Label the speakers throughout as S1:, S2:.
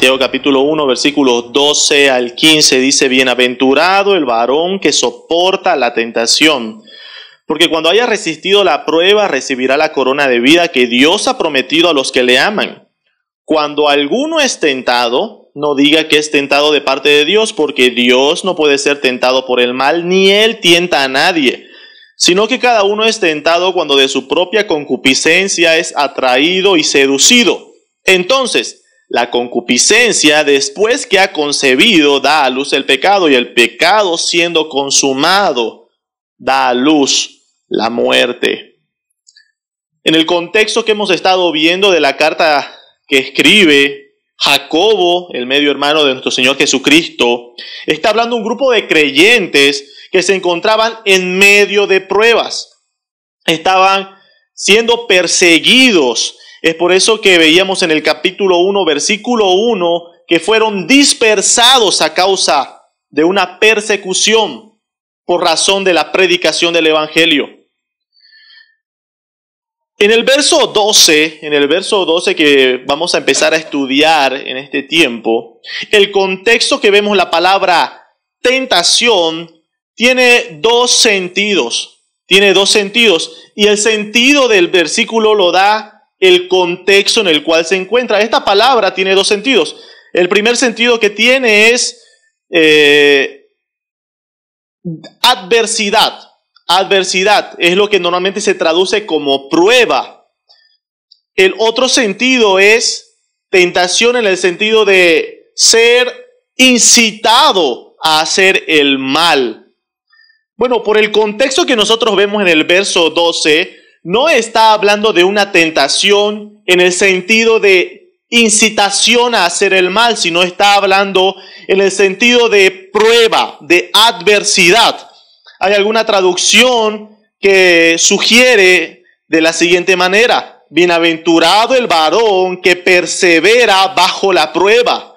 S1: Santiago capítulo 1, versículos 12 al 15 dice: bienaventurado el varón que soporta la tentación, porque cuando haya resistido la prueba recibirá la corona de vida que Dios ha prometido a los que le aman. Cuando alguno es tentado, no diga que es tentado de parte de Dios, porque Dios no puede ser tentado por el mal, ni Él tienta a nadie, sino que cada uno es tentado cuando de su propia concupiscencia es atraído y seducido. Entonces, la concupiscencia, después que ha concebido, da a luz el pecado, y el pecado, siendo consumado, da a luz la muerte. En el contexto que hemos estado viendo de la carta que escribe Jacobo, el medio hermano de nuestro Señor Jesucristo, está hablando un grupo de creyentes que se encontraban en medio de pruebas. Estaban siendo perseguidos. Es por eso que veíamos en el capítulo 1, versículo 1, que fueron dispersados a causa de una persecución por razón de la predicación del Evangelio. En el verso 12 que vamos a empezar a estudiar en este tiempo, el contexto que vemos la palabra tentación tiene dos sentidos. Y el sentido del versículo lo da el contexto en el cual se encuentra. Esta palabra tiene dos sentidos. El primer sentido que tiene es adversidad. Adversidad es lo que normalmente se traduce como prueba. El otro sentido es tentación en el sentido de ser incitado a hacer el mal. Bueno, por el contexto que nosotros vemos en el verso 12, no está hablando de una tentación en el sentido de incitación a hacer el mal, sino está hablando en el sentido de prueba, de adversidad. Hay alguna traducción que sugiere de la siguiente manera: bienaventurado el varón que persevera bajo la prueba.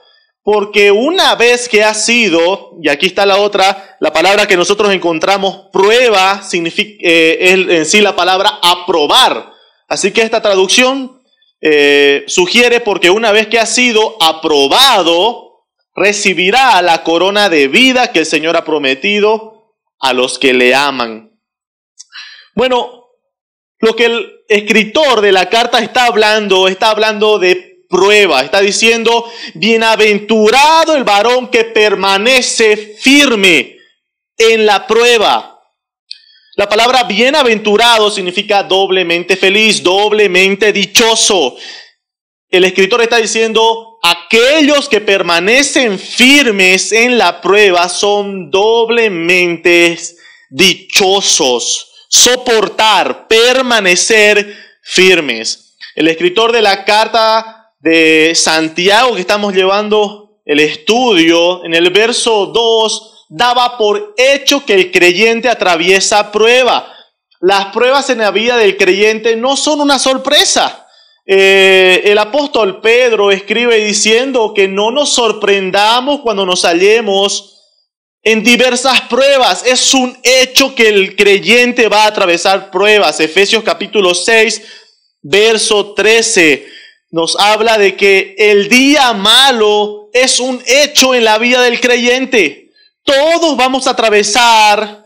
S1: Porque una vez que ha sido, y aquí está la palabra que nosotros encontramos, prueba, significa en sí la palabra aprobar. Así que esta traducción sugiere porque una vez que ha sido aprobado, recibirá la corona de vida que el Señor ha prometido a los que le aman. Bueno, lo que el escritor de la carta está hablando de prueba. Está diciendo: bienaventurado el varón que permanece firme en la prueba. La palabra bienaventurado significa doblemente feliz, doblemente dichoso. El escritor está diciendo: aquellos que permanecen firmes en la prueba son doblemente dichosos. Soportar, permanecer firmes. El escritor de la carta de Santiago que estamos llevando el estudio, en el verso 2, daba por hecho que el creyente atraviesa prueba. Las pruebas en la vida del creyente no son una sorpresa. El apóstol Pedro escribe diciendo que no nos sorprendamos cuando nos hallemos en diversas pruebas. Es un hecho que el creyente va a atravesar pruebas. Efesios capítulo 6, verso 13. Nos habla de que el día malo es un hecho en la vida del creyente. Todos vamos a atravesar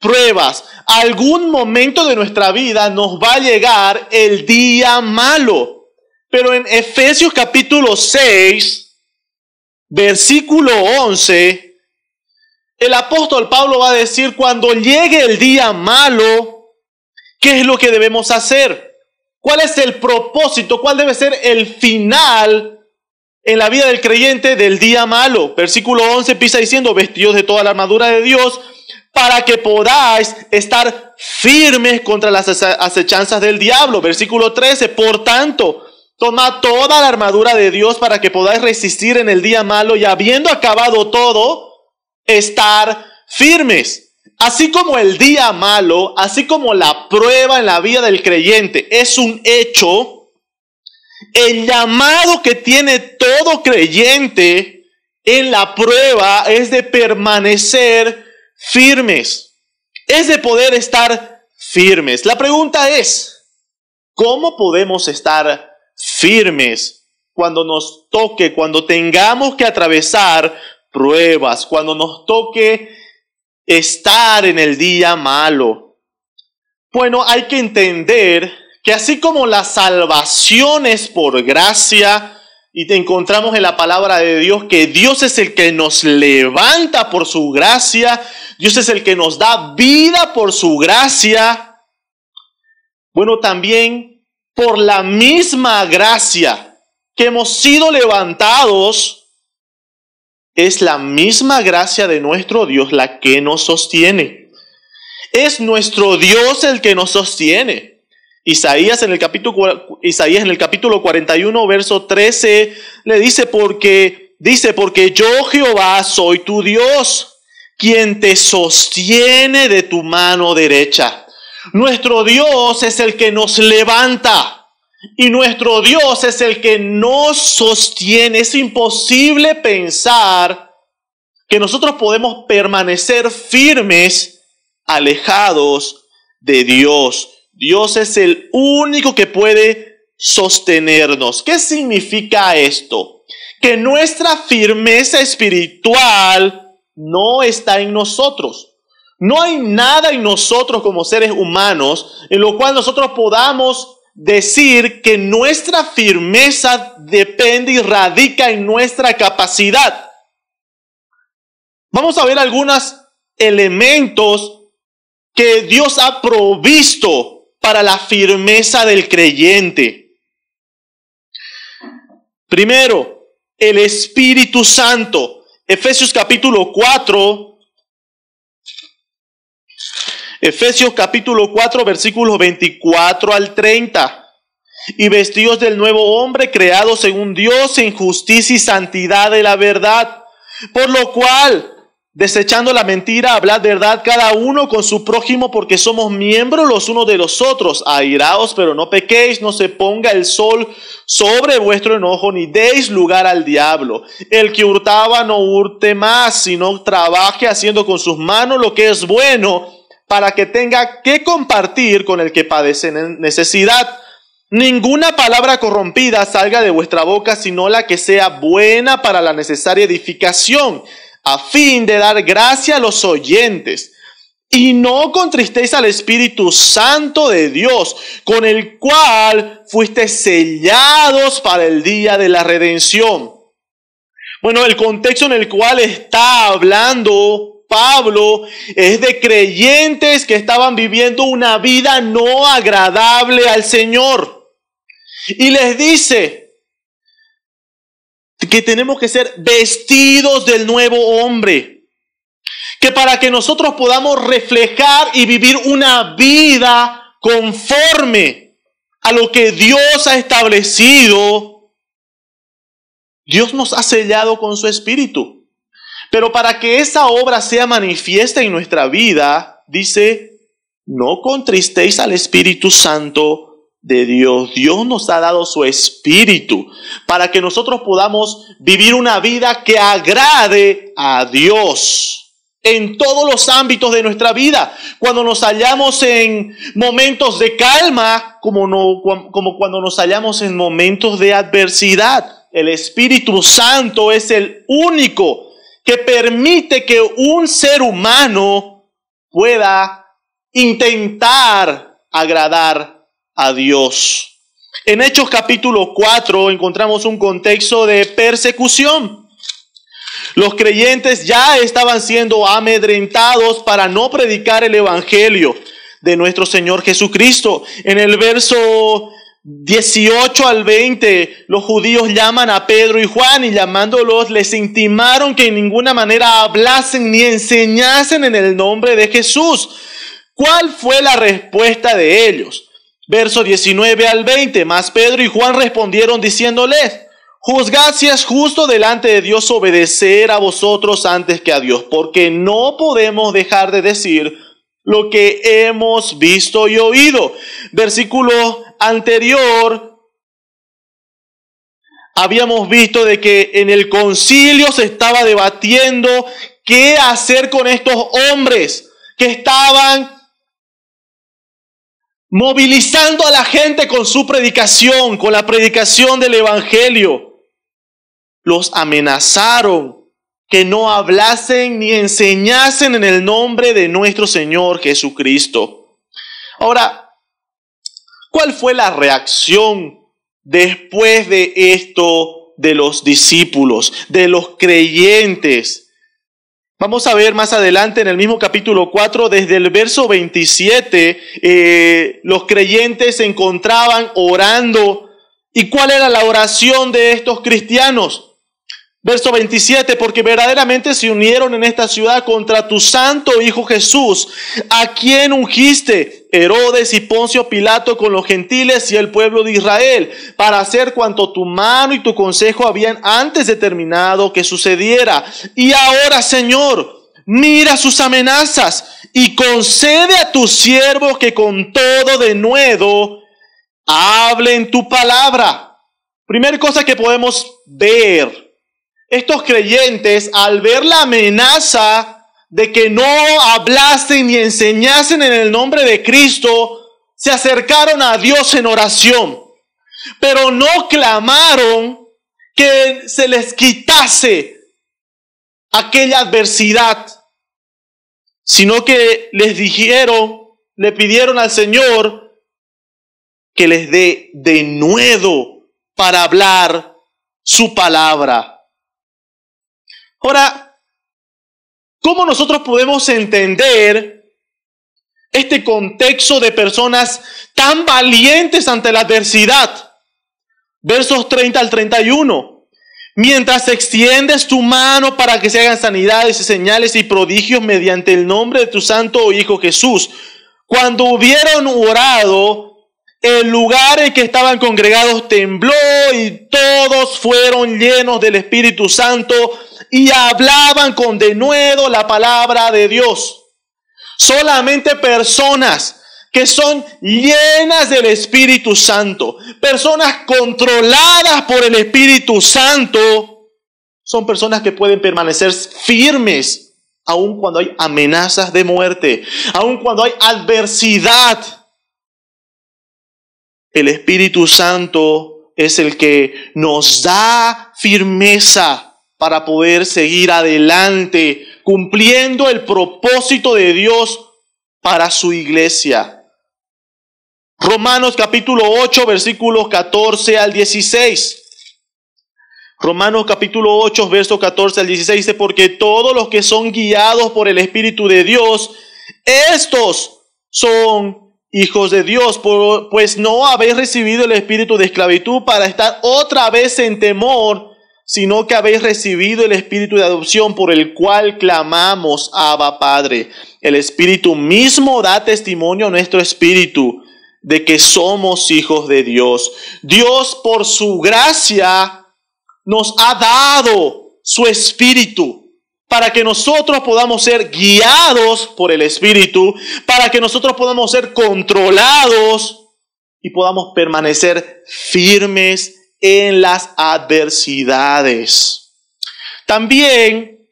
S1: pruebas. Algún momento de nuestra vida nos va a llegar el día malo. Pero en Efesios capítulo 6, versículo 11, el apóstol Pablo va a decir: cuando llegue el día malo, ¿qué es lo que debemos hacer? ¿Cuál es el propósito? ¿Cuál debe ser el final en la vida del creyente del día malo? Versículo 11 empieza diciendo: vestidos de toda la armadura de Dios, para que podáis estar firmes contra las acechanzas del diablo. Versículo 13, por tanto, tomad toda la armadura de Dios para que podáis resistir en el día malo, y habiendo acabado todo, estar firmes. Así como el día malo, así como la prueba en la vida del creyente es un hecho, el llamado que tiene todo creyente en la prueba es de permanecer firmes, es de poder estar firmes. La pregunta es: ¿cómo podemos estar firmes cuando nos toque, cuando tengamos que atravesar pruebas, cuando nos toque estar en el día malo. Bueno, hay que entender que así como la salvación es por gracia, y te encontramos en la palabra de Dios que Dios es el que nos levanta por su gracia, Dios es el que nos da vida por su gracia. Bueno, también por la misma gracia que hemos sido levantados, es la misma gracia de nuestro Dios la que nos sostiene. Es nuestro Dios el que nos sostiene. Isaías en el capítulo 41, verso 13, le dice, porque yo, Jehová, soy tu Dios, quien te sostiene de tu mano derecha. Nuestro Dios es el que nos levanta y nuestro Dios es el que nos sostiene. Es imposible pensar que nosotros podemos permanecer firmes alejados de Dios. Dios es el único que puede sostenernos. ¿Qué significa esto? Que nuestra firmeza espiritual no está en nosotros. No hay nada en nosotros como seres humanos en lo cual nosotros podamos decir que nuestra firmeza depende y radica en nuestra capacidad. Vamos a ver algunos elementos que Dios ha provisto para la firmeza del creyente. Primero, el Espíritu Santo. Efesios capítulo 4, versículos 24 al 30. Y vestidos del nuevo hombre, creado según Dios en justicia y santidad de la verdad. Por lo cual, desechando la mentira, hablad verdad cada uno con su prójimo, porque somos miembros los unos de los otros. Airaos, pero no pequéis, no se ponga el sol sobre vuestro enojo, ni deis lugar al diablo. El que hurtaba no hurte más, sino trabaje haciendo con sus manos lo que es bueno, para que tenga que compartir con el que padece necesidad. Ninguna palabra corrompida salga de vuestra boca, sino la que sea buena para la necesaria edificación, a fin de dar gracia a los oyentes. Y no contristéis al Espíritu Santo de Dios, con el cual fuisteis sellados para el día de la redención. Bueno, el contexto en el cual está hablando Pablo es de creyentes que estaban viviendo una vida no agradable al Señor. Y les dice que tenemos que ser vestidos del nuevo hombre. Que para que nosotros podamos reflejar y vivir una vida conforme a lo que Dios ha establecido, Dios nos ha sellado con su Espíritu. Pero para que esa obra sea manifiesta en nuestra vida, dice, no contristéis al Espíritu Santo de Dios. Dios nos ha dado su Espíritu para que nosotros podamos vivir una vida que agrade a Dios en todos los ámbitos de nuestra vida. Cuando nos hallamos en momentos de calma, como cuando nos hallamos en momentos de adversidad. El Espíritu Santo es el único que permite que un ser humano pueda intentar agradar a Dios. En Hechos capítulo 4 encontramos un contexto de persecución. Los creyentes ya estaban siendo amedrentados para no predicar el evangelio de nuestro Señor Jesucristo. En el verso 18 al 20, los judíos llaman a Pedro y Juan y llamándolos les intimaron que en ninguna manera hablasen ni enseñasen en el nombre de Jesús. ¿Cuál fue la respuesta de ellos? Verso 19 al 20, mas Pedro y Juan respondieron diciéndoles, juzgad si es justo delante de Dios obedecer a vosotros antes que a Dios, porque no podemos dejar de decir lo que hemos visto y oído. Versículo anterior, habíamos visto de que en el concilio se estaba debatiendo qué hacer con estos hombres que estaban movilizando a la gente con su predicación, con la predicación del Evangelio. Los amenazaron que no hablasen ni enseñasen en el nombre de nuestro Señor Jesucristo. Ahora, ¿cuál fue la reacción después de esto de los discípulos, de los creyentes? Vamos a ver más adelante en el mismo capítulo 4, desde el verso 27, los creyentes se encontraban orando. ¿Y cuál era la oración de estos cristianos? Verso 27, porque verdaderamente se unieron en esta ciudad contra tu santo Hijo Jesús, a quien ungiste, Herodes y Poncio Pilato, con los gentiles y el pueblo de Israel, para hacer cuanto tu mano y tu consejo habían antes determinado que sucediera. Y ahora, Señor, mira sus amenazas y concede a tus siervos que con todo denuedo hablen tu palabra. Primera cosa que podemos ver. Estos creyentes, al ver la amenaza de que no hablasen ni enseñasen en el nombre de Cristo, se acercaron a Dios en oración, pero no clamaron que se les quitase aquella adversidad, sino que le pidieron al Señor que les dé denuedo para hablar su palabra. Ahora, ¿cómo nosotros podemos entender este contexto de personas tan valientes ante la adversidad? Versos 30 al 31. Mientras extiendes tu mano para que se hagan sanidades y señales y prodigios mediante el nombre de tu santo Hijo Jesús. Cuando hubieron orado, el lugar en que estaban congregados tembló y todos fueron llenos del Espíritu Santo y hablaban con denuedo la palabra de Dios. Solamente personas que son llenas del Espíritu Santo, personas controladas por el Espíritu Santo, son personas que pueden permanecer firmes aun cuando hay amenazas de muerte, aun cuando hay adversidad. El Espíritu Santo es el que nos da firmeza para poder seguir adelante, cumpliendo el propósito de Dios para su iglesia. Romanos capítulo 8, versículos 14 al 16. Romanos capítulo 8, verso 14 al 16 dice, porque todos los que son guiados por el Espíritu de Dios, estos son hijos de Dios, pues no habéis recibido el espíritu de esclavitud para estar otra vez en temor, sino que habéis recibido el espíritu de adopción por el cual clamamos, Abba Padre. El Espíritu mismo da testimonio a nuestro espíritu de que somos hijos de Dios. Dios, por su gracia, nos ha dado su Espíritu para que nosotros podamos ser guiados por el Espíritu, para que nosotros podamos ser controlados y podamos permanecer firmes en las adversidades. También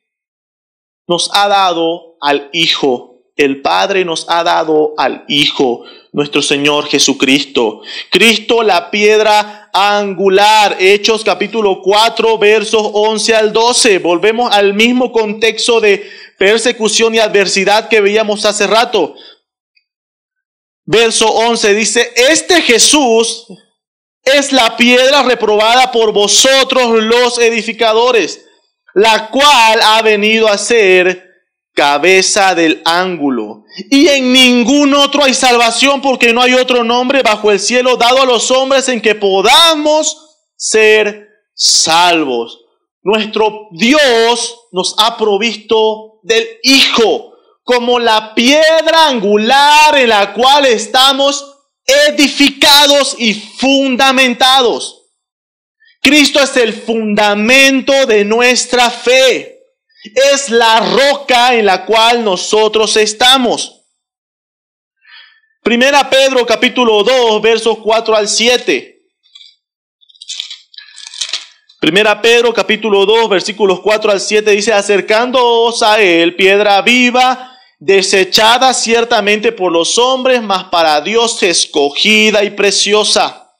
S1: nos ha dado al Hijo. El Padre nos ha dado al Hijo, nuestro Señor Jesucristo. Cristo, la piedra angular. Hechos capítulo 4, versos 11 al 12. Volvemos al mismo contexto de persecución y adversidad que veíamos hace rato. Verso 11 dice, este Jesús es la piedra reprobada por vosotros los edificadores, la cual ha venido a ser cabeza del ángulo. Y en ningún otro hay salvación, porque no hay otro nombre bajo el cielo dado a los hombres en que podamos ser salvos. Nuestro Dios nos ha provisto del Hijo como la piedra angular en la cual estamos edificados y fundamentados. Cristo es el fundamento de nuestra fe. Es la roca en la cual nosotros estamos. Primera Pedro capítulo 2, versos 4 al 7. Primera Pedro capítulo 2, versículos 4 al 7 dice, acercándoos a él, piedra viva desechada ciertamente por los hombres, mas para Dios escogida y preciosa.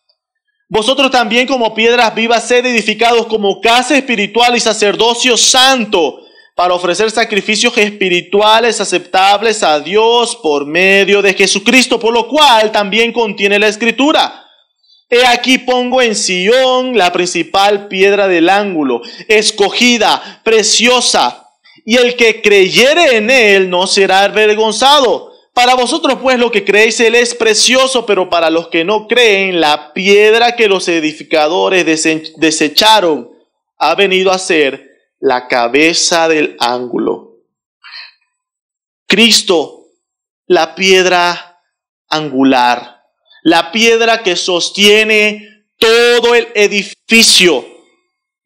S1: Vosotros también como piedras vivas sed edificados como casa espiritual y sacerdocio santo, para ofrecer sacrificios espirituales aceptables a Dios por medio de Jesucristo, por lo cual también contiene la Escritura. He aquí pongo en Sión la principal piedra del ángulo, escogida, preciosa, y el que creyere en él no será avergonzado. Para vosotros pues lo que creéis, él es precioso, pero para los que no creen, la piedra que los edificadores desecharon ha venido a ser la cabeza del ángulo. Cristo, la piedra angular, la piedra que sostiene todo el edificio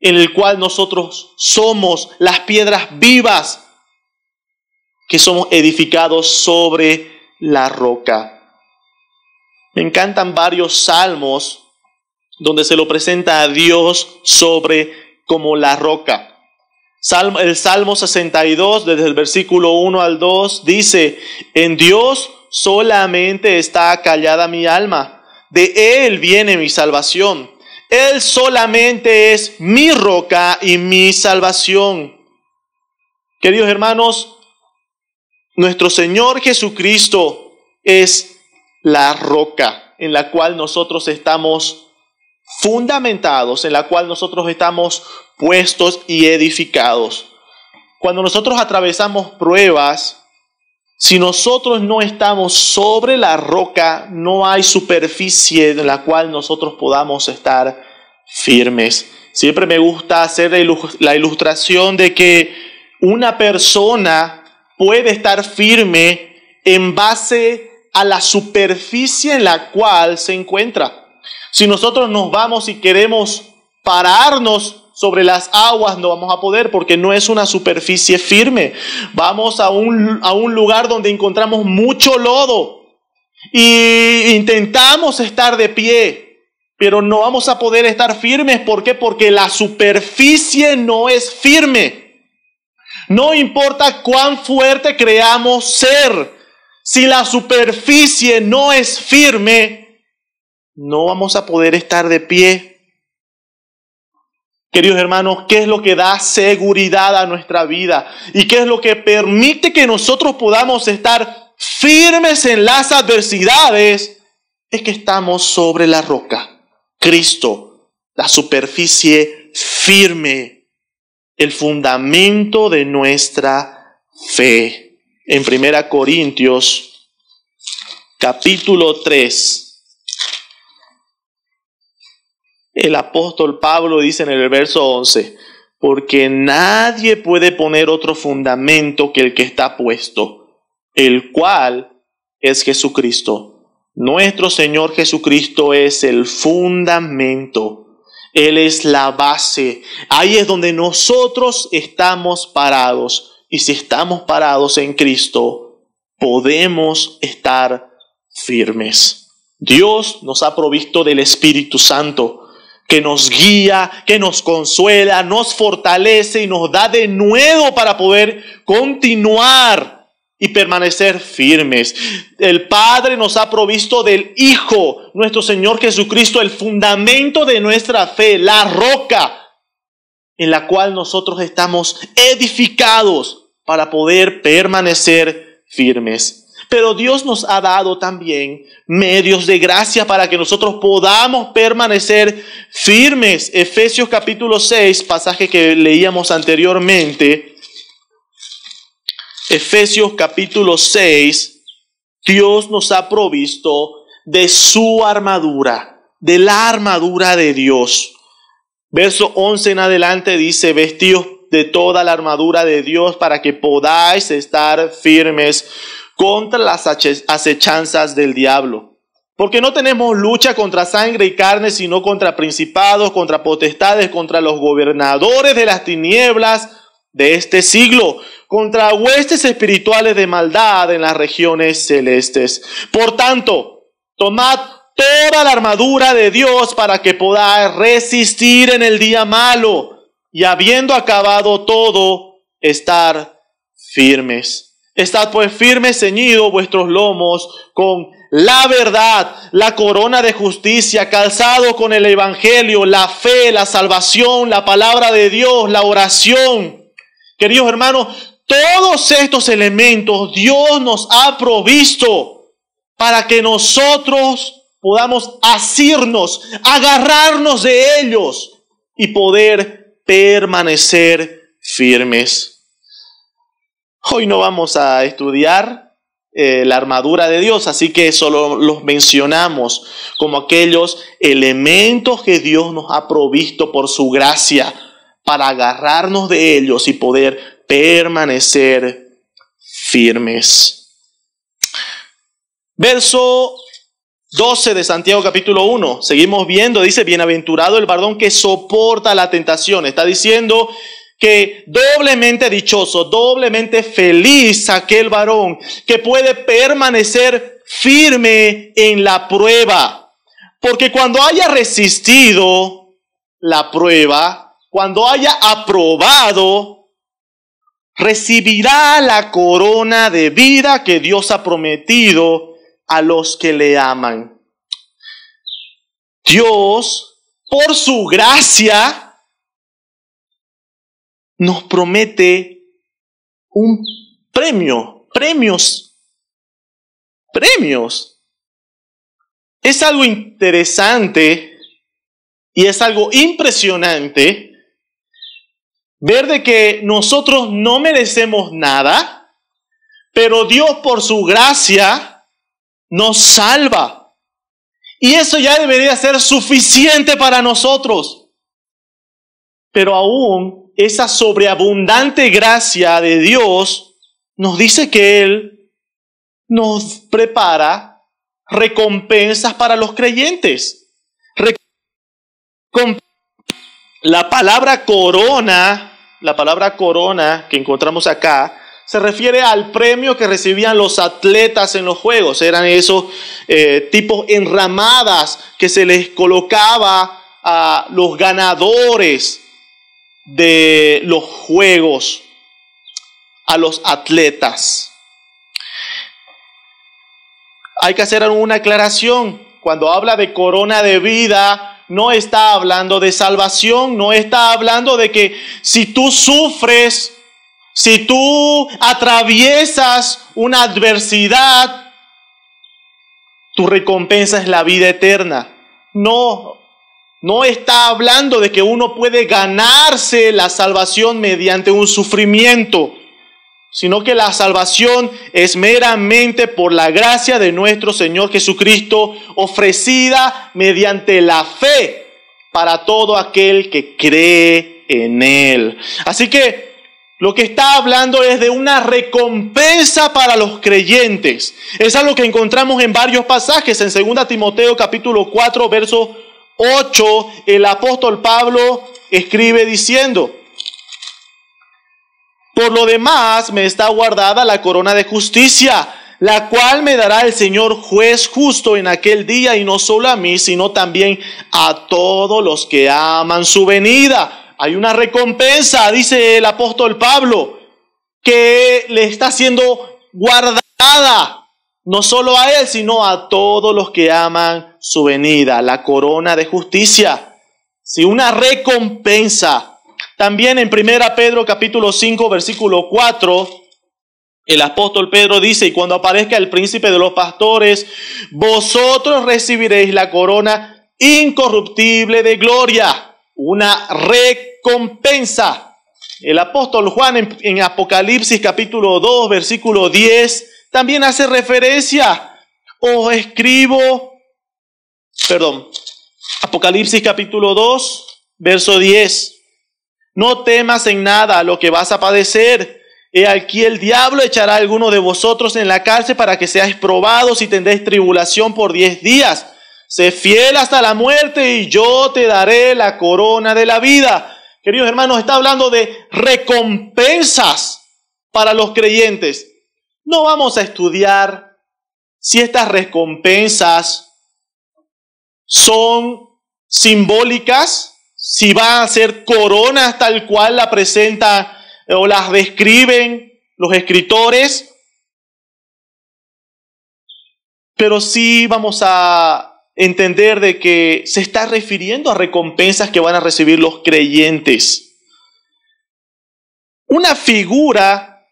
S1: en el cual nosotros somos las piedras vivas que somos edificados sobre la roca. Me encantan varios salmos donde se lo presenta a Dios como la roca. El Salmo 62, desde el versículo 1 al 2, dice: en Dios solamente está callada mi alma, de Él viene mi salvación. Él solamente es mi roca y mi salvación. Queridos hermanos, nuestro Señor Jesucristo es la roca en la cual nosotros estamos fundamentados, en la cual nosotros estamos puestos y edificados. Cuando nosotros atravesamos pruebas, si nosotros no estamos sobre la roca, no hay superficie en la cual nosotros podamos estar firmes. Siempre me gusta hacer la ilustración de que una persona puede estar firme en base a la superficie en la cual se encuentra. Si nosotros nos vamos y queremos pararnos sobre las aguas, no vamos a poder porque no es una superficie firme. Vamos a un lugar donde encontramos mucho lodo y intentamos estar de pie, pero no vamos a poder estar firmes. ¿Por qué? Porque la superficie no es firme. No importa cuán fuerte creamos ser, si la superficie no es firme, no vamos a poder estar de pie. Queridos hermanos, ¿qué es lo que da seguridad a nuestra vida? ¿Y qué es lo que permite que nosotros podamos estar firmes en las adversidades? Es que estamos sobre la roca. Cristo, la superficie firme, el fundamento de nuestra fe. En 1 Corintios, capítulo 3. El apóstol Pablo dice en el verso 11, porque nadie puede poner otro fundamento que el que está puesto, el cual es Jesucristo. Nuestro Señor Jesucristo es el fundamento. Él es la base. Ahí es donde nosotros estamos parados. Y si estamos parados en Cristo, podemos estar firmes. Dios nos ha provisto del Espíritu Santo, que nos guía, que nos consuela, nos fortalece y nos da de nuevo para poder continuar y permanecer firmes. El Padre nos ha provisto del Hijo, nuestro Señor Jesucristo, el fundamento de nuestra fe, la roca en la cual nosotros estamos edificados para poder permanecer firmes. Pero Dios nos ha dado también medios de gracia para que nosotros podamos permanecer firmes. Efesios capítulo 6, pasaje que leíamos anteriormente. Efesios capítulo 6, Dios nos ha provisto de su armadura, de la armadura de Dios. Verso 11 en adelante dice: vestidos de toda la armadura de Dios para que podáis estar firmes contra las acechanzas del diablo. Porque no tenemos lucha contra sangre y carne, sino contra principados, contra potestades, contra los gobernadores de las tinieblas de este siglo, contra huestes espirituales de maldad en las regiones celestes. Por tanto, tomad toda la armadura de Dios para que podáis resistir en el día malo, y habiendo acabado todo, estar firmes. Estad pues firmes, ceñidos vuestros lomos con la verdad, la corona de justicia, calzado con el evangelio, la fe, la salvación, la palabra de Dios, la oración. Queridos hermanos, todos estos elementos Dios nos ha provisto para que nosotros podamos asirnos, agarrarnos de ellos y poder permanecer firmes. Hoy no vamos a estudiar la armadura de Dios, así que solo los mencionamos como aquellos elementos que Dios nos ha provisto por su gracia para agarrarnos de ellos y poder permanecer firmes. Verso 12 de Santiago capítulo 1, seguimos viendo, dice, bienaventurado el varón que soporta la tentación. Está diciendo que doblemente dichoso, doblemente feliz aquel varón que puede permanecer firme en la prueba. Porque cuando haya resistido la prueba, cuando haya aprobado, recibirá la corona de vida que Dios ha prometido a los que le aman. Dios, por su gracia, nos promete un premios. Es algo interesante y es algo impresionante ver de que nosotros no merecemos nada, pero Dios por su gracia nos salva. Y eso ya debería ser suficiente para nosotros. Pero aún esa sobreabundante gracia de Dios nos dice que Él nos prepara recompensas para los creyentes. La palabra corona que encontramos acá se refiere al premio que recibían los atletas en los juegos. Eran esos tipos enramadas que se les colocaba a los ganadores de los juegos, a los atletas. Hay que hacer una aclaración. Cuando habla de corona de vida, no está hablando de salvación, no está hablando de que si tú sufres, si tú atraviesas una adversidad, tu recompensa es la vida eterna. No está hablando de que uno puede ganarse la salvación mediante un sufrimiento, sino que la salvación es meramente por la gracia de nuestro Señor Jesucristo, ofrecida mediante la fe para todo aquel que cree en Él. Así que lo que está hablando es de una recompensa para los creyentes. Es algo que encontramos en varios pasajes. En 2 Timoteo capítulo 4, verso 8, el apóstol Pablo escribe diciendo: por lo demás me está guardada la corona de justicia, la cual me dará el Señor juez justo en aquel día, y no solo a mí, sino también a todos los que aman su venida. Hay una recompensa, dice el apóstol Pablo, que le está siendo guardada. No solo a él, sino a todos los que aman su venida, la corona de justicia. Sí, una recompensa. También en 1 Pedro capítulo 5, versículo 4, el apóstol Pedro dice: y cuando aparezca el príncipe de los pastores, vosotros recibiréis la corona incorruptible de gloria. Una recompensa. El apóstol Juan en Apocalipsis capítulo 2, versículo 10, también hace referencia, Apocalipsis capítulo 2, verso 10. No temas en nada lo que vas a padecer. He aquí el diablo echará a alguno de vosotros en la cárcel para que seáis probados y tendréis tribulación por 10 días. Sé fiel hasta la muerte y yo te daré la corona de la vida. Queridos hermanos, está hablando de recompensas para los creyentes. No vamos a estudiar si estas recompensas son simbólicas, si van a ser coronas tal cual la presentan o las describen los escritores, pero sí vamos a entender de que se está refiriendo a recompensas que van a recibir los creyentes. Una figura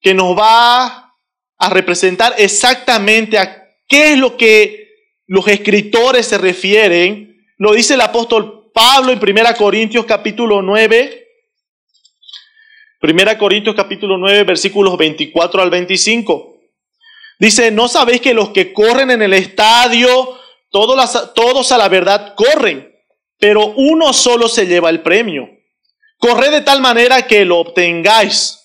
S1: que nos va a representar exactamente a qué es lo que los escritores se refieren, lo dice el apóstol Pablo en 1 Corintios capítulo 9, 1 Corintios capítulo 9, versículos 24 al 25. Dice, ¿no sabéis que los que corren en el estadio, todos a la verdad corren, pero uno solo se lleva el premio? Corred de tal manera que lo obtengáis.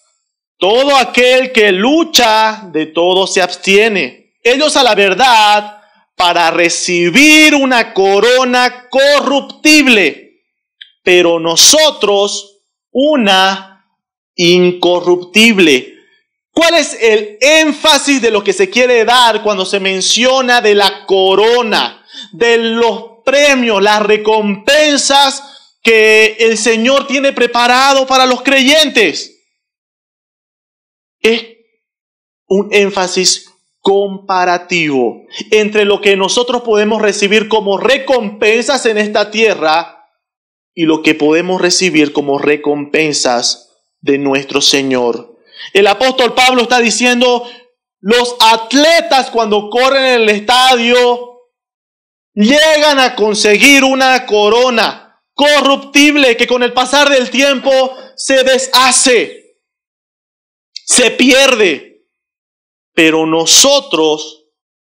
S1: Todo aquel que lucha, de todo se abstiene. Ellos a la verdad, para recibir una corona corruptible, pero nosotros una incorruptible. ¿Cuál es el énfasis de lo que se quiere dar cuando se menciona de la corona, de los premios, las recompensas que el Señor tiene preparado para los creyentes? Es un énfasis comparativo entre lo que nosotros podemos recibir como recompensas en esta tierra y lo que podemos recibir como recompensas de nuestro Señor. El apóstol Pablo está diciendo, los atletas cuando corren en el estadio llegan a conseguir una corona corruptible que con el pasar del tiempo se deshace, se pierde, pero nosotros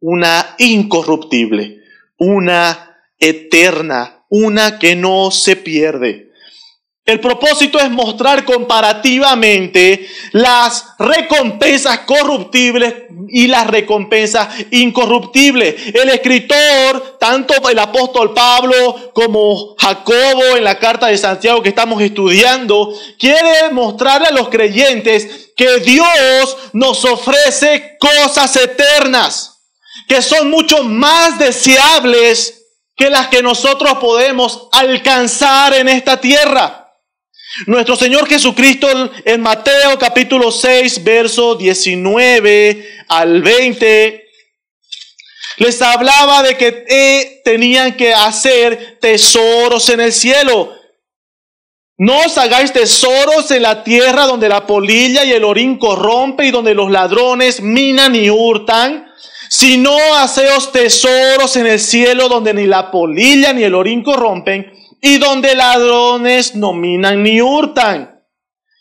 S1: una incorruptible, una eterna, una que no se pierde. El propósito es mostrar comparativamente las recompensas corruptibles y las recompensas incorruptibles. El escritor, tanto el apóstol Pablo como Jacobo en la carta de Santiago que estamos estudiando, quiere mostrarle a los creyentes que Dios nos ofrece cosas eternas, que son mucho más deseables que las que nosotros podemos alcanzar en esta tierra. Nuestro Señor Jesucristo en Mateo capítulo 6, verso 19 al 20, les hablaba de que tenían que hacer tesoros en el cielo. No os hagáis tesoros en la tierra donde la polilla y el orín corrompe y donde los ladrones minan y hurtan, sino haceos tesoros en el cielo donde ni la polilla ni el orín corrompen y donde ladrones no minan ni hurtan.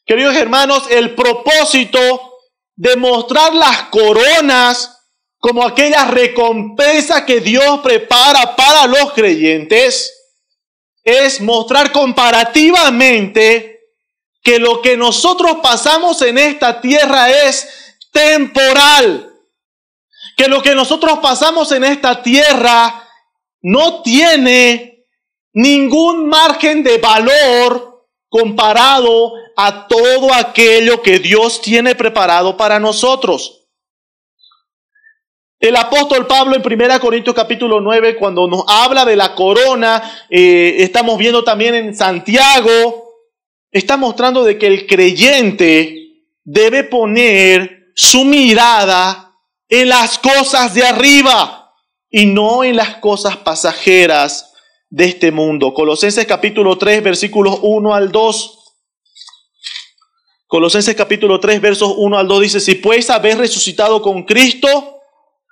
S1: Queridos hermanos, el propósito de mostrar las coronas como aquella recompensa que Dios prepara para los creyentes es mostrar comparativamente que lo que nosotros pasamos en esta tierra es temporal, que lo que nosotros pasamos en esta tierra no tiene ningún margen de valor comparado a todo aquello que Dios tiene preparado para nosotros. El apóstol Pablo en 1 Corintios capítulo 9, cuando nos habla de la corona, estamos viendo también en Santiago, está mostrando de que el creyente debe poner su mirada en las cosas de arriba y no en las cosas pasajeras de este mundo. Colosenses capítulo 3, versículos 1 al 2. Colosenses capítulo 3, versos 1 al 2 dice, si pues habéis resucitado con Cristo,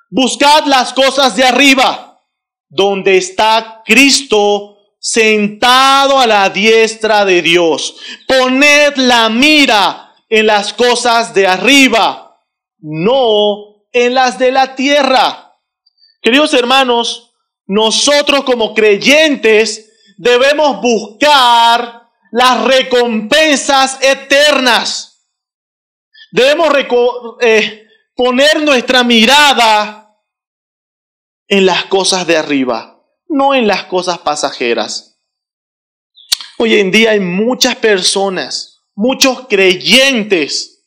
S1: buscad las cosas de arriba, donde está Cristo sentado a la diestra de Dios. Poned la mira en las cosas de arriba, no en las de la tierra. Queridos hermanos, nosotros como creyentes debemos buscar las recompensas eternas. Debemos poner nuestra mirada en las cosas de arriba, no en las cosas pasajeras. Hoy en día hay muchas personas, muchos creyentes,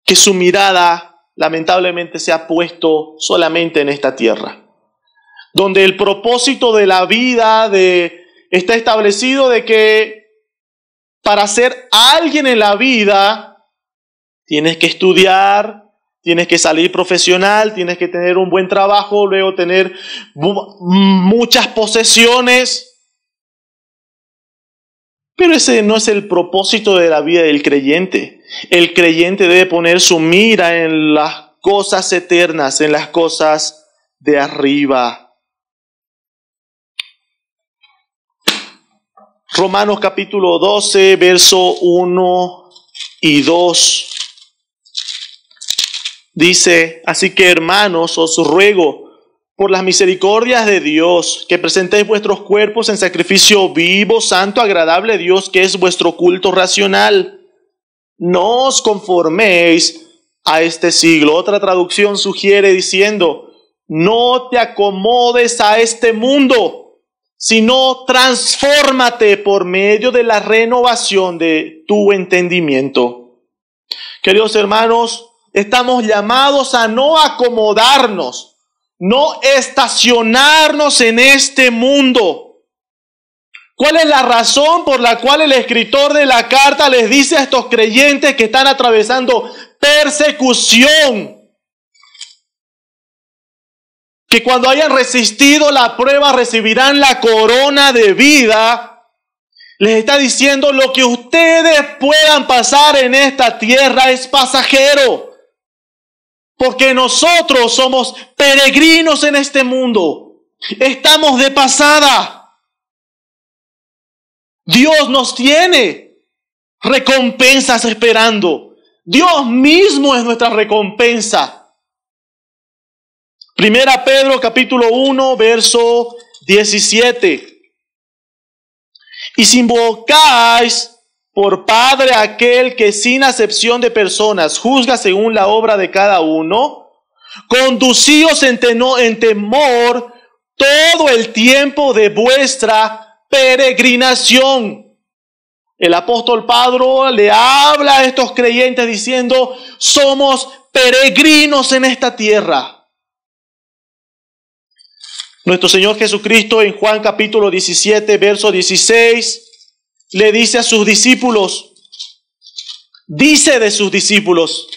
S1: que su mirada lamentablemente se ha puesto solamente en esta tierra, donde el propósito de la vida está establecido de que para ser alguien en la vida tienes que estudiar, tienes que salir profesional, tienes que tener un buen trabajo, luego tener muchas posesiones. Pero ese no es el propósito de la vida del creyente. El creyente debe poner su mira en las cosas eternas, en las cosas de arriba. Romanos capítulo 12, verso 1 y 2. Dice, así que hermanos, os ruego por las misericordias de Dios, que presentéis vuestros cuerpos en sacrificio vivo, santo, agradable a Dios, que es vuestro culto racional. No os conforméis a este siglo. Otra traducción sugiere diciendo, no te acomodes a este mundo, sino transfórmate por medio de la renovación de tu entendimiento. Queridos hermanos, estamos llamados a no acomodarnos, no estacionarnos en este mundo. ¿Cuál es la razón por la cual el escritor de la carta les dice a estos creyentes que están atravesando persecución, que cuando hayan resistido la prueba recibirán la corona de vida? Les está diciendo, lo que ustedes puedan pasar en esta tierra es pasajero, porque nosotros somos peregrinos en este mundo, estamos de pasada. Dios nos tiene recompensas esperando. Dios mismo es nuestra recompensa. Primera Pedro capítulo 1, verso 17. Y si invocáis por Padre a aquel que sin acepción de personas juzga según la obra de cada uno, conducíos en temor todo el tiempo de vuestra peregrinación. El apóstol Pablo le habla a estos creyentes diciendo, somos peregrinos en esta tierra. Nuestro Señor Jesucristo en Juan capítulo 17, verso 16, le dice a sus discípulos, dice de sus discípulos,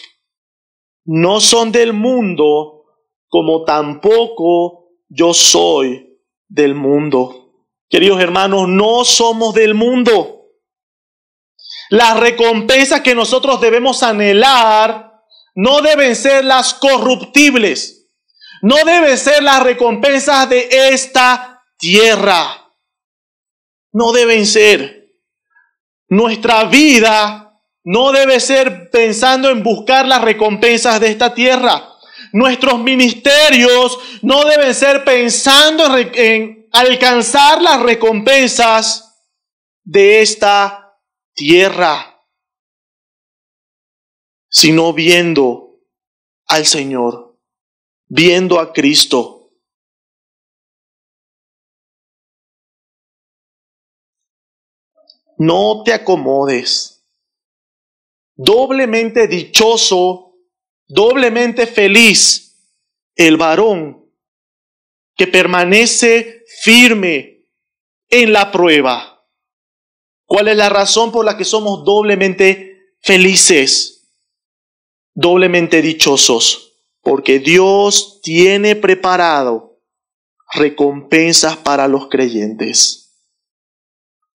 S1: no son del mundo, como tampoco yo soy del mundo. Queridos hermanos, no somos del mundo. Las recompensas que nosotros debemos anhelar no deben ser las corruptibles. No deben ser las recompensas de esta tierra. No deben ser. Nuestra vida no debe ser pensando en buscar las recompensas de esta tierra. Nuestros ministerios no deben ser pensando en alcanzar las recompensas de esta tierra, sino viendo al Señor. Viendo a Cristo. No te acomodes. Doblemente dichoso, doblemente feliz el varón que permanece firme en la prueba. ¿Cuál es la razón por la que somos doblemente felices? Doblemente dichosos. Porque Dios tiene preparado recompensas para los creyentes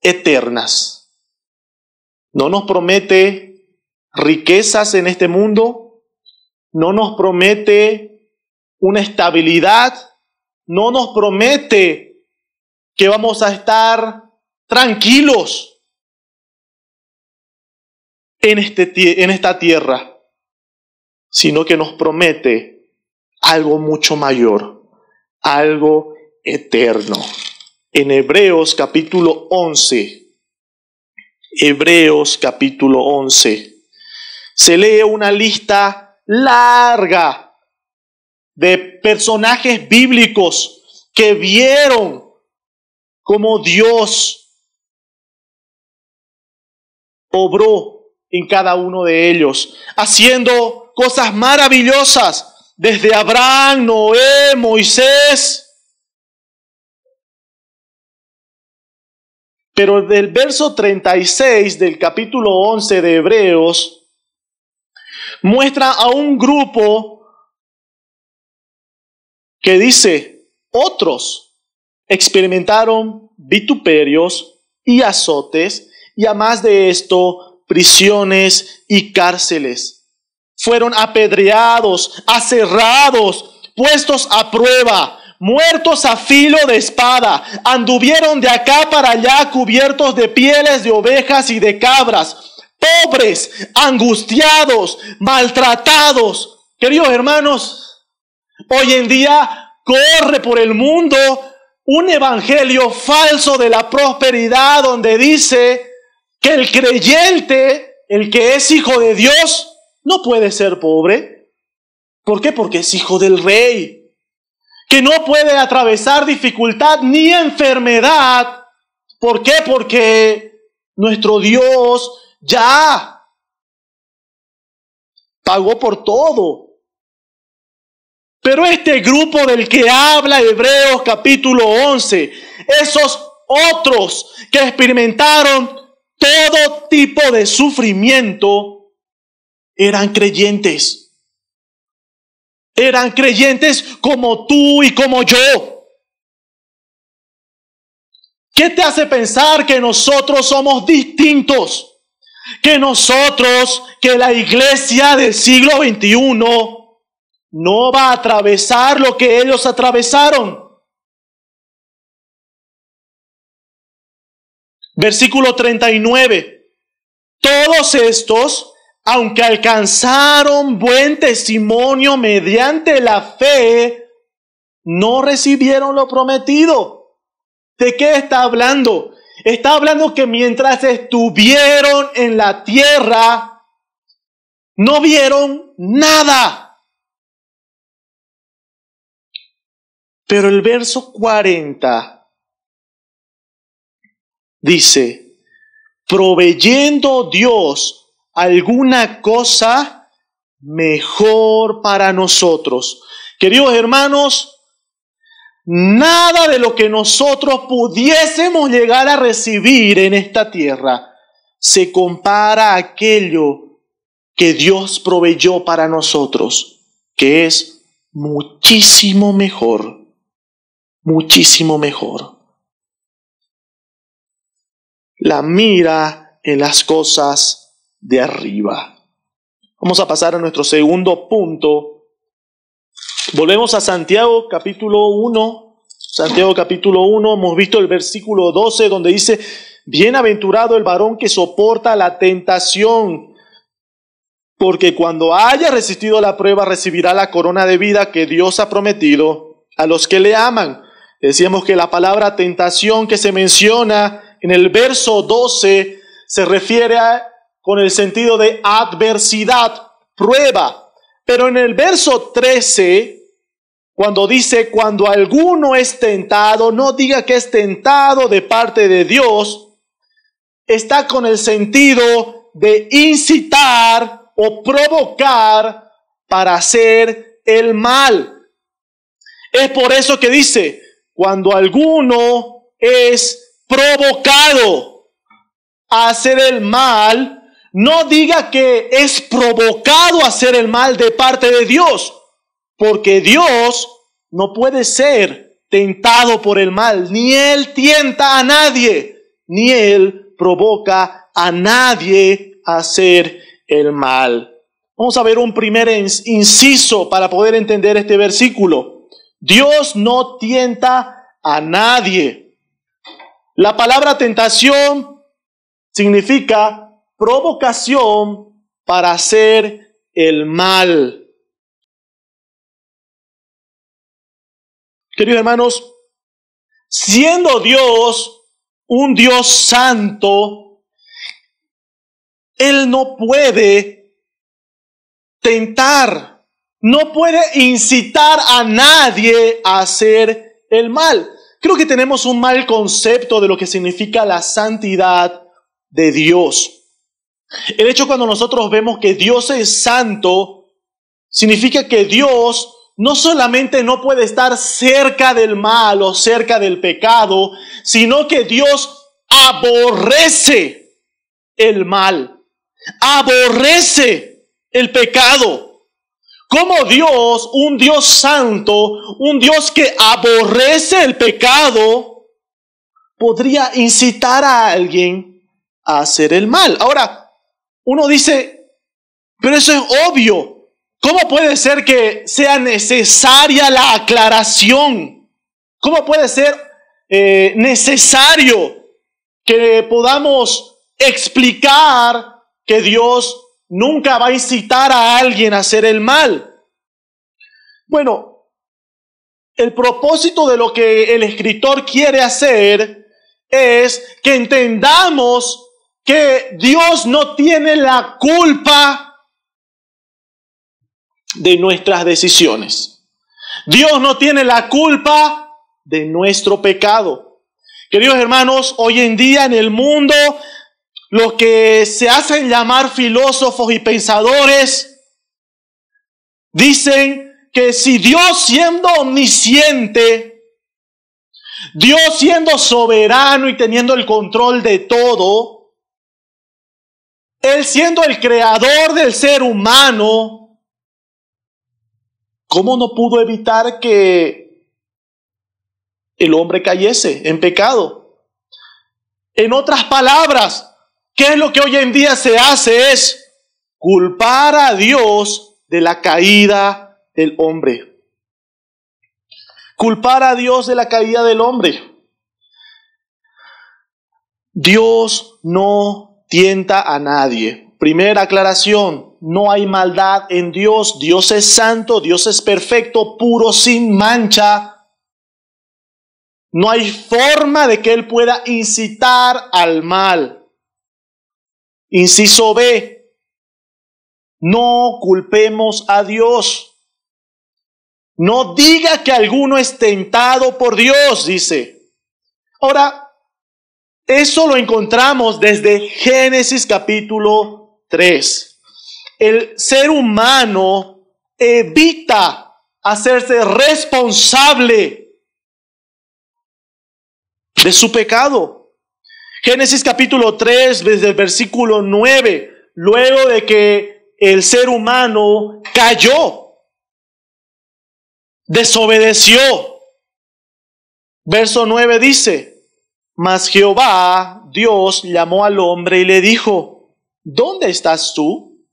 S1: eternas. No nos promete riquezas en este mundo, no nos promete una estabilidad, no nos promete que vamos a estar tranquilos en esta tierra, sino que nos promete algo mucho mayor, algo eterno. En Hebreos capítulo 11, se lee una lista larga de personajes bíblicos que vieron cómo Dios obró en cada uno de ellos, haciendo cosas maravillosas, desde Abraham, Noé, Moisés. Pero del verso 36 del capítulo 11 de Hebreos, muestra a un grupo que dice, otros experimentaron vituperios y azotes, y además de esto, prisiones y cárceles. Fueron apedreados, aserrados, puestos a prueba, muertos a filo de espada, anduvieron de acá para allá cubiertos de pieles de ovejas y de cabras, pobres, angustiados, maltratados. Queridos hermanos, hoy en día corre por el mundo un evangelio falso de la prosperidad donde dice que el creyente, el que es hijo de Dios, no puede ser pobre. ¿Por qué? Porque es hijo del Rey. Que no puede atravesar dificultad ni enfermedad. ¿Por qué? Porque nuestro Dios ya pagó por todo. Pero este grupo del que habla Hebreos capítulo 11, esos otros que experimentaron todo tipo de sufrimiento, eran creyentes. Eran creyentes como tú y como yo. ¿Qué te hace pensar que nosotros somos distintos? Que nosotros, que la iglesia del siglo XXI no va a atravesar lo que ellos atravesaron. Versículo 39. Todos estos, aunque alcanzaron buen testimonio mediante la fe, no recibieron lo prometido. ¿De qué está hablando? Está hablando que mientras estuvieron en la tierra, no vieron nada. Pero el verso 40 dice, proveyendo Dios alguna cosa mejor para nosotros. Queridos hermanos, nada de lo que nosotros pudiésemos llegar a recibir en esta tierra se compara a aquello que Dios proveyó para nosotros, que es muchísimo mejor, muchísimo mejor. La mira en las cosas de arriba. Vamos a pasar a nuestro segundo punto. Volvemos a Santiago capítulo 1. Santiago capítulo 1, hemos visto el versículo 12 donde dice, bienaventurado el varón que soporta la tentación, porque cuando haya resistido la prueba recibirá la corona de vida que Dios ha prometido a los que le aman. Decíamos que la palabra tentación que se menciona en el verso 12 se refiere con el sentido de adversidad, prueba. Pero en el verso 13, cuando dice, cuando alguno es tentado, no diga que es tentado de parte de Dios, está con el sentido de incitar o provocar para hacer el mal. Es por eso que dice, cuando alguno es provocado a hacer el mal, no diga que es provocado a hacer el mal de parte de Dios, porque Dios no puede ser tentado por el mal, ni Él tienta a nadie, ni Él provoca a nadie a hacer el mal. Vamos a ver un primer inciso para poder entender este versículo. Dios no tienta a nadie. La palabra tentación significa provocación para hacer el mal. Queridos hermanos, siendo Dios un Dios santo, Él no puede tentar, no puede incitar a nadie a hacer el mal. Creo que tenemos un mal concepto de lo que significa la santidad de Dios. El hecho cuando nosotros vemos que Dios es santo, significa que Dios no solamente no puede estar cerca del mal o cerca del pecado, sino que Dios aborrece el mal, aborrece el pecado. ¿Cómo Dios, un Dios santo, un Dios que aborrece el pecado, podría incitar a alguien a hacer el mal? Ahora, uno dice, pero eso es obvio. ¿Cómo puede ser que sea necesaria la aclaración? ¿Cómo puede ser necesario que podamos explicar que Dios nunca va a incitar a alguien a hacer el mal? Bueno, el propósito de lo que el escritor quiere hacer es que entendamos que Dios no tiene la culpa de nuestras decisiones. Dios no tiene la culpa de nuestro pecado. Queridos hermanos, hoy en día en el mundo, los que se hacen llamar filósofos y pensadores dicen que si Dios, siendo omnisciente, Dios siendo soberano y teniendo el control de todo, Él siendo el creador del ser humano, ¿cómo no pudo evitar que el hombre cayese en pecado? En otras palabras, ¿qué es lo que hoy en día se hace? Es culpar a Dios de la caída del hombre. Culpar a Dios de la caída del hombre. Dios no tienta a nadie. Primera aclaración, no hay maldad en Dios. Dios es santo, Dios es perfecto, puro, sin mancha. No hay forma de que Él pueda incitar al mal. Inciso B, no culpemos a Dios. No diga que alguno es tentado por Dios, dice. Ahora, eso lo encontramos desde Génesis capítulo 3. El ser humano evita hacerse responsable de su pecado. Génesis capítulo 3, desde el versículo 9, luego de que el ser humano cayó, desobedeció. Verso 9 dice, mas Jehová, Dios, llamó al hombre y le dijo, ¿dónde estás tú?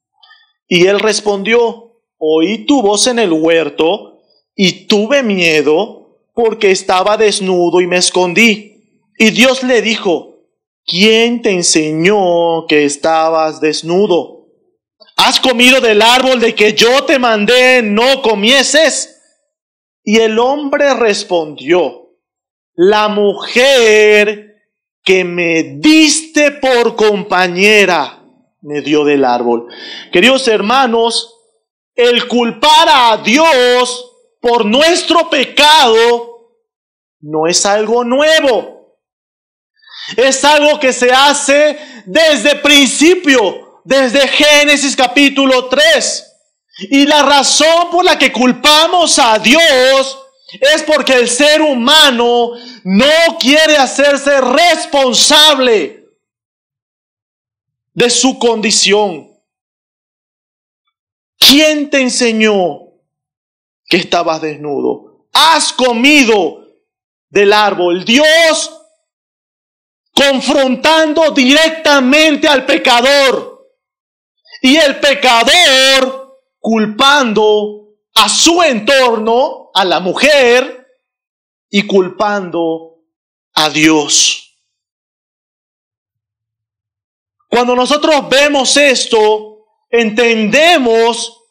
S1: Y él respondió, oí tu voz en el huerto y tuve miedo porque estaba desnudo y me escondí. Y Dios le dijo, ¿quién te enseñó que estabas desnudo? ¿Has comido del árbol de que yo te mandé no comieses? Y el hombre respondió, la mujer que me diste por compañera me dio del árbol. Queridos hermanos, el culpar a Dios por nuestro pecado no es algo nuevo. Es algo que se hace desde principio, desde Génesis capítulo 3. Y la razón por la que culpamos a Dios es porque el ser humano no quiere hacerse responsable de su condición. ¿Quién te enseñó que estabas desnudo? ¿Has comido del árbol? Dios confrontando directamente al pecador y el pecador culpando a su entorno, a la mujer, y culpando a Dios. Cuando nosotros vemos esto, entendemos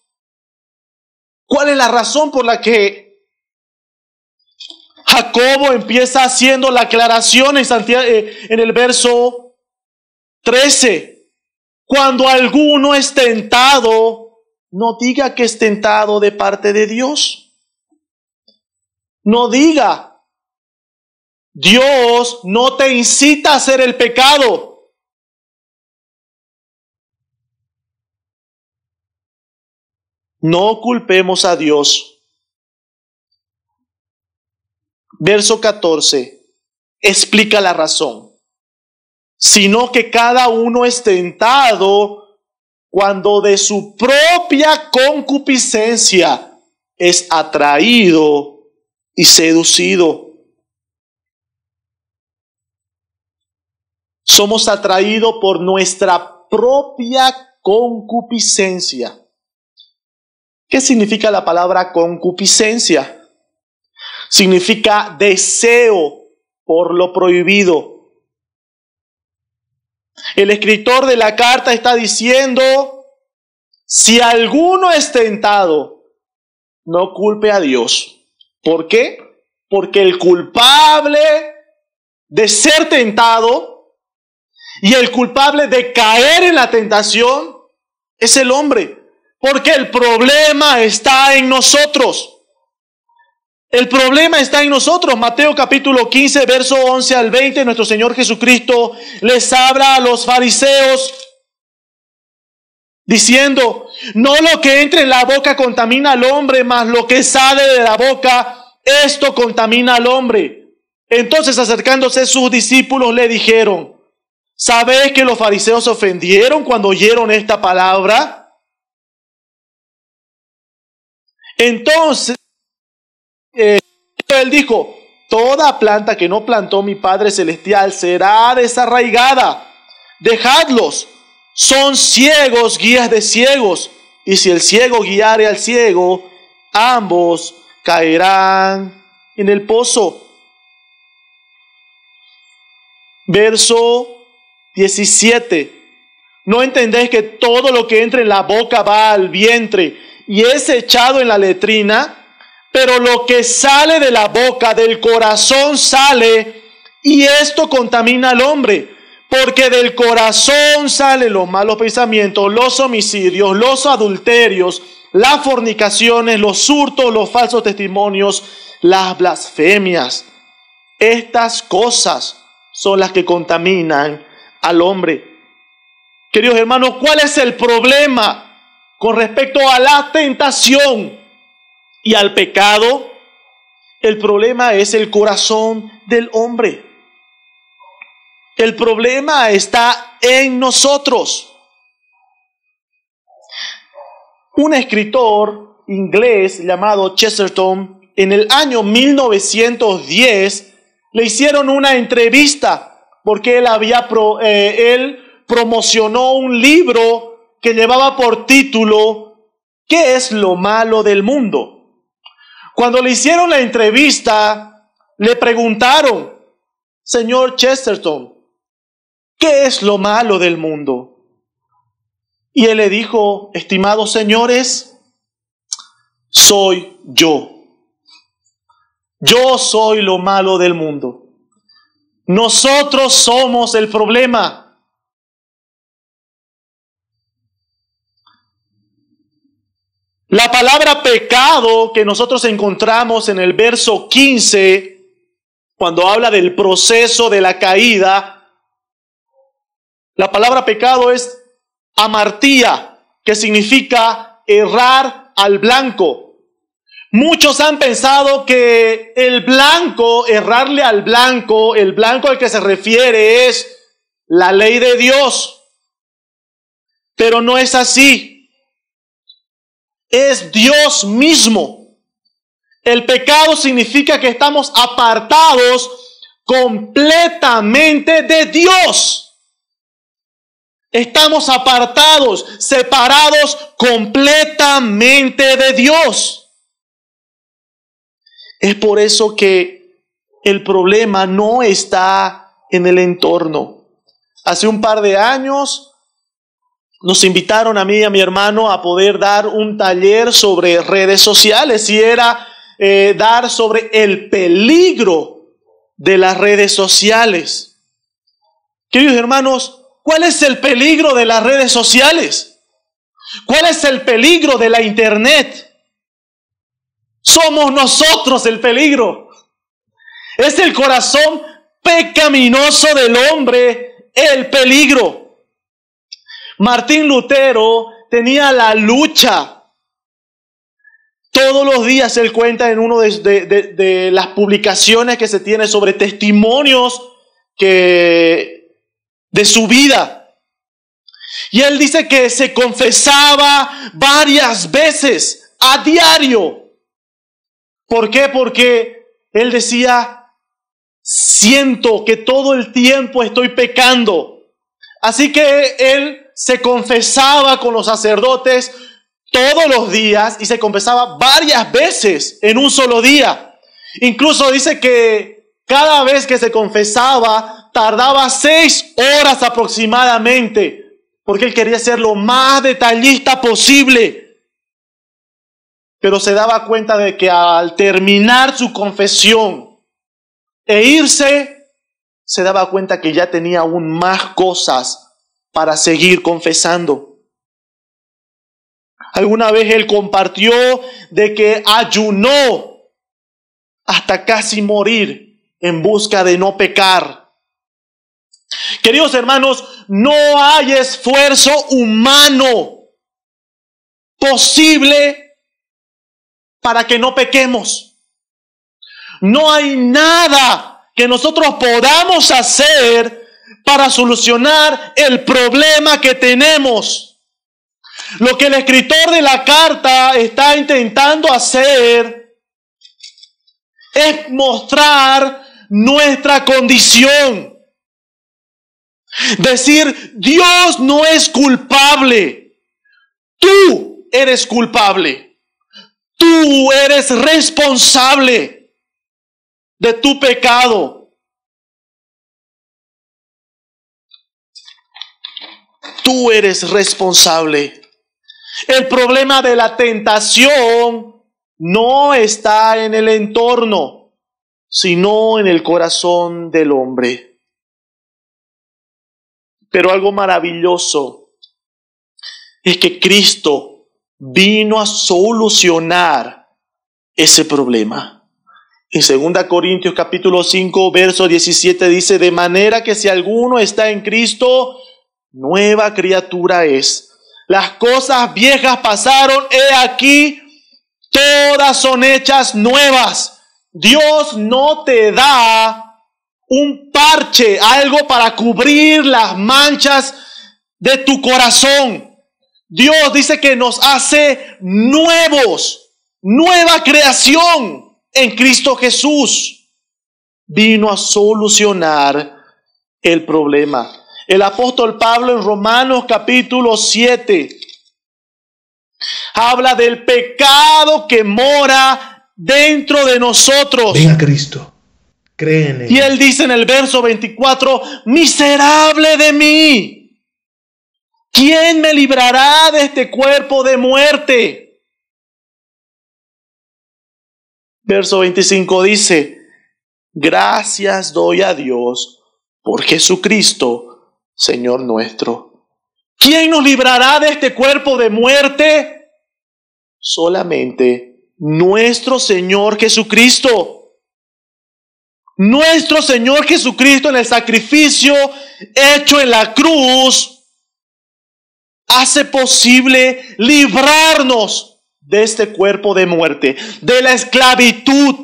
S1: cuál es la razón por la que Jacobo empieza haciendo la aclaración en el verso 13. Cuando alguno es tentado, no diga que es tentado de parte de Dios. No diga, Dios no te incita a hacer el pecado. No culpemos a Dios. Verso 14 explica la razón. Sino que cada uno es tentado cuando de su propia concupiscencia es atraído y seducido. Somos atraídos por nuestra propia concupiscencia. ¿Qué significa la palabra concupiscencia? Significa deseo por lo prohibido. El escritor de la carta está diciendo, si alguno es tentado, no culpe a Dios. ¿Por qué? Porque el culpable de ser tentado y el culpable de caer en la tentación es el hombre. Porque el problema está en nosotros. El problema está en nosotros. Mateo capítulo 15, verso 11 al 20, nuestro Señor Jesucristo les habla a los fariseos diciendo, no lo que entra en la boca contamina al hombre, mas lo que sale de la boca, esto contamina al hombre. Entonces, acercándose sus discípulos, le dijeron, ¿sabéis que los fariseos se ofendieron cuando oyeron esta palabra? Entonces, él dijo, toda planta que no plantó mi Padre Celestial será desarraigada. Dejadlos, son ciegos, guías de ciegos. Y si el ciego guiare al ciego, ambos caerán en el pozo. Verso 17. ¿No entendéis que todo lo que entra en la boca va al vientre y es echado en la letrina? Pero lo que sale de la boca, del corazón sale, y esto contamina al hombre, porque del corazón salen los malos pensamientos, los homicidios, los adulterios, las fornicaciones, los hurtos, los falsos testimonios, las blasfemias. Estas cosas son las que contaminan al hombre. Queridos hermanos, ¿cuál es el problema con respecto a la tentación y al pecado? El problema es el corazón del hombre. El problema está en nosotros. Un escritor inglés llamado Chesterton, en el año 1910, le hicieron una entrevista porque él promocionó un libro que llevaba por título ¿Qué es lo malo del mundo? Cuando le hicieron la entrevista, le preguntaron, señor Chesterton, ¿qué es lo malo del mundo? Y él le dijo, estimados señores, soy yo. Yo soy lo malo del mundo. Nosotros somos el problema. La palabra pecado que nosotros encontramos en el verso 15, cuando habla del proceso de la caída, la palabra pecado es amartía, que significa errar al blanco. Muchos han pensado que el blanco, errarle al blanco, el blanco al que se refiere es la ley de Dios. Pero no es así. Es Dios mismo. El pecado significa que estamos apartados completamente de Dios. Estamos apartados, separados completamente de Dios. Es por eso que el problema no está en el entorno. Hace un par de años nos invitaron a mí y a mi hermano a poder dar un taller sobre redes sociales y era dar sobre el peligro de las redes sociales. Queridos hermanos, ¿cuál es el peligro de las redes sociales? ¿Cuál es el peligro de la internet? Somos nosotros el peligro. Es el corazón pecaminoso del hombre el peligro. Martín Lutero tenía la lucha. Todos los días él cuenta en una de las publicaciones que se tiene sobre testimonios de su vida. Y él dice que se confesaba varias veces a diario. ¿Por qué? Porque él decía, siento que todo el tiempo estoy pecando. Así que él se confesaba con los sacerdotes todos los días y se confesaba varias veces en un solo día. Incluso dice que cada vez que se confesaba tardaba 6 horas aproximadamente, porque él quería ser lo más detallista posible. Pero se daba cuenta de que al terminar su confesión e irse, se daba cuenta que ya tenía aún más cosas para seguir confesando. Alguna vez él compartió de que ayunó hasta casi morir en busca de no pecar. Queridos hermanos, no hay esfuerzo humano posible para que no pequemos. No hay nada que nosotros podamos hacer para solucionar el problema que tenemos. Lo que el escritor de la carta está intentando hacer es mostrar nuestra condición. Decir, Dios no es culpable. Tú eres culpable. Tú eres responsable de tu pecado. Tú eres responsable. El problema de la tentación no está en el entorno, sino en el corazón del hombre. Pero algo maravilloso es que Cristo vino a solucionar ese problema. En 2 Corintios capítulo 5, verso 17 dice, de manera que si alguno está en Cristo, nueva criatura es. Las cosas viejas pasaron, he aquí, todas son hechas nuevas. Dios no te da un parche, algo para cubrir las manchas de tu corazón. Dios dice que nos hace nuevos, nueva creación. En Cristo Jesús vino a solucionar el problema. El apóstol Pablo en Romanos capítulo 7 habla del pecado que mora dentro de nosotros.
S2: Ven a Cristo, cree en Él.
S1: Y él dice en el verso 24, miserable de mí, ¿quién me librará de este cuerpo de muerte? Verso 25 dice, gracias doy a Dios por Jesucristo, Señor nuestro. ¿Quién nos librará de este cuerpo de muerte? Solamente nuestro Señor Jesucristo. Nuestro Señor Jesucristo en el sacrificio hecho en la cruz hace posible librarnos de este cuerpo de muerte, de la esclavitud.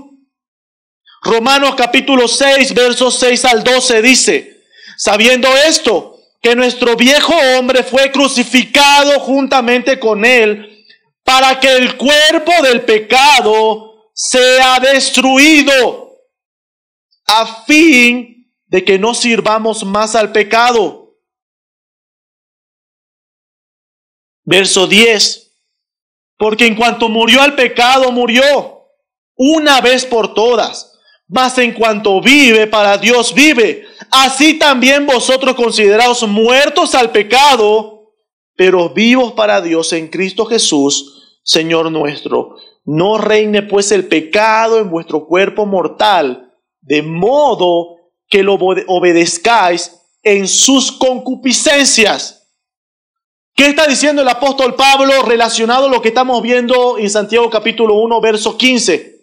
S1: Romanos capítulo 6, versos 6 al 12 dice, sabiendo esto, que nuestro viejo hombre fue crucificado juntamente con él, para que el cuerpo del pecado sea destruido, a fin de que no sirvamos más al pecado. Verso 10. Porque en cuanto murió al pecado, murió una vez por todas. Mas en cuanto vive, para Dios vive. Así también vosotros consideraos muertos al pecado, pero vivos para Dios en Cristo Jesús, Señor nuestro. No reine pues el pecado en vuestro cuerpo mortal, de modo que lo obedezcáis en sus concupiscencias. ¿Qué está diciendo el apóstol Pablo relacionado a lo que estamos viendo en Santiago capítulo 1, verso 15?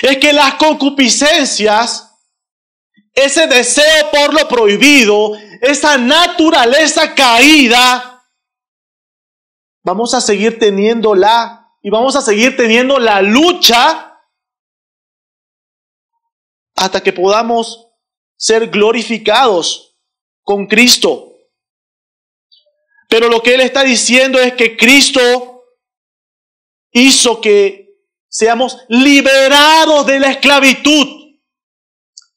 S1: Es que las concupiscencias, ese deseo por lo prohibido, esa naturaleza caída, vamos a seguir teniéndola y vamos a seguir teniendo la lucha hasta que podamos ser glorificados con Cristo. Pero lo que Él está diciendo es que Cristo hizo que seamos liberados de la esclavitud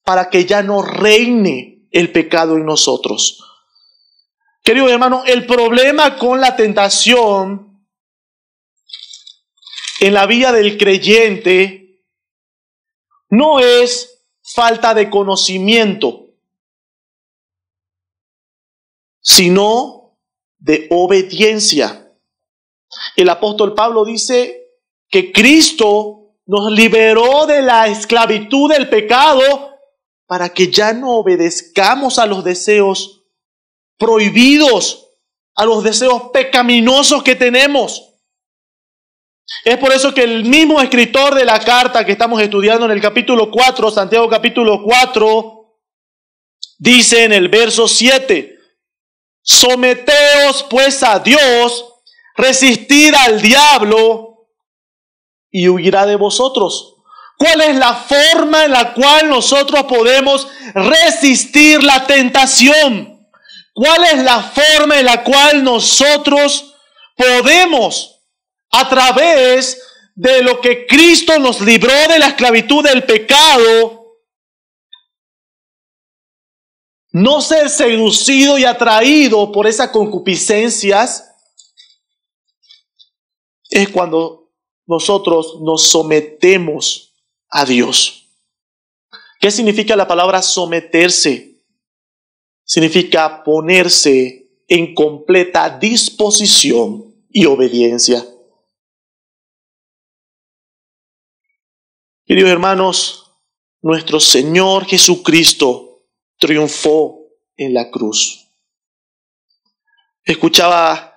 S1: para que ya no reine el pecado en nosotros. Queridos hermanos, el problema con la tentación en la vida del creyente no es falta de conocimiento, sino de obediencia. El apóstol Pablo dice que Cristo nos liberó de la esclavitud del pecado para que ya no obedezcamos a los deseos prohibidos, a los deseos pecaminosos que tenemos. Es por eso que el mismo escritor de la carta que estamos estudiando en el capítulo 4, Santiago capítulo 4, dice en el verso 7, someteos pues a Dios, resistid al diablo y huirá de vosotros. ¿Cuál es la forma en la cual nosotros podemos resistir la tentación? ¿Cuál es la forma en la cual nosotros podemos, a través de lo que Cristo nos libró de la esclavitud del pecado, no ser seducido y atraído por esas concupiscencias? Es cuando nosotros nos sometemos a Dios. ¿Qué significa la palabra someterse? Significa ponerse en completa disposición y obediencia. Queridos hermanos, nuestro Señor Jesucristo triunfó en la cruz. Escuchaba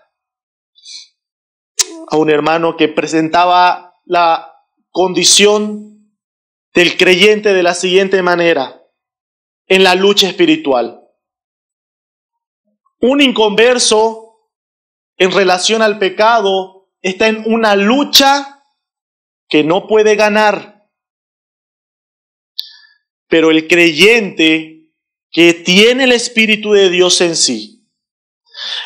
S1: a un hermano que presentaba la condición del creyente de la siguiente manera en la lucha espiritual. Un inconverso en relación al pecado está en una lucha que no puede ganar. Pero el creyente que tiene el Espíritu de Dios en sí,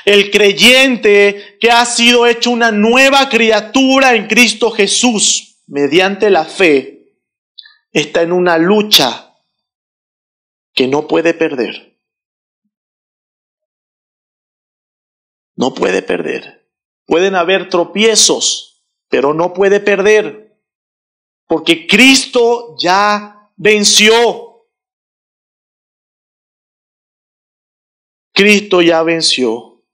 S1: el creyente que ha sido hecho una nueva criatura en Cristo Jesús mediante la fe, está en una lucha que no puede perder. No puede perder. Pueden haber tropiezos, pero no puede perder, porque Cristo ya venció. Cristo ya venció.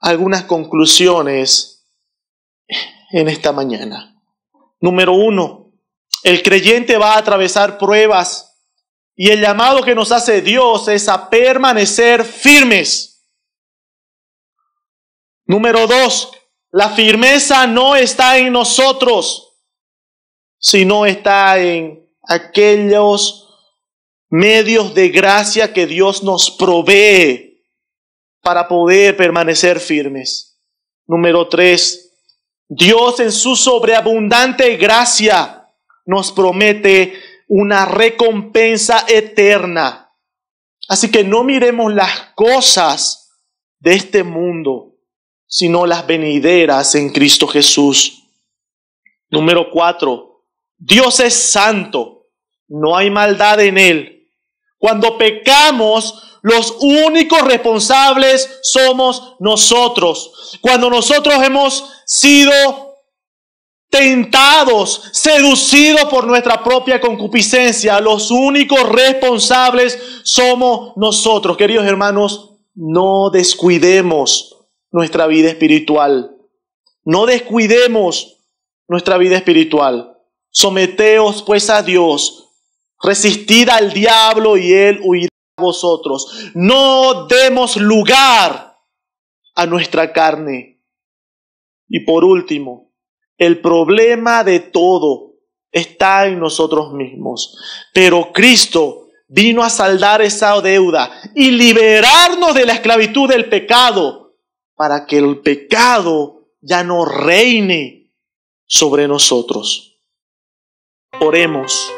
S1: Algunas conclusiones en esta mañana. Número 1, el creyente va a atravesar pruebas y el llamado que nos hace Dios es a permanecer firmes. Número 2, la firmeza no está en nosotros, sino está en aquellos medios de gracia que Dios nos provee para poder permanecer firmes. Número 3, Dios en su sobreabundante gracia nos promete una recompensa eterna. Así que no miremos las cosas de este mundo, sino las venideras en Cristo Jesús. Número 4, Dios es santo, no hay maldad en Él. Cuando pecamos, los únicos responsables somos nosotros. Cuando nosotros hemos sido tentados, seducidos por nuestra propia concupiscencia, los únicos responsables somos nosotros. Queridos hermanos, no descuidemos nuestra vida espiritual. No descuidemos nuestra vida espiritual. Someteos pues a Dios, resistid al diablo y él huirá de vosotros. No demos lugar a nuestra carne. Y por último, el problema de todo está en nosotros mismos. Pero Cristo vino a saldar esa deuda y liberarnos de la esclavitud del pecado para que el pecado ya no reine sobre nosotros. Oremos.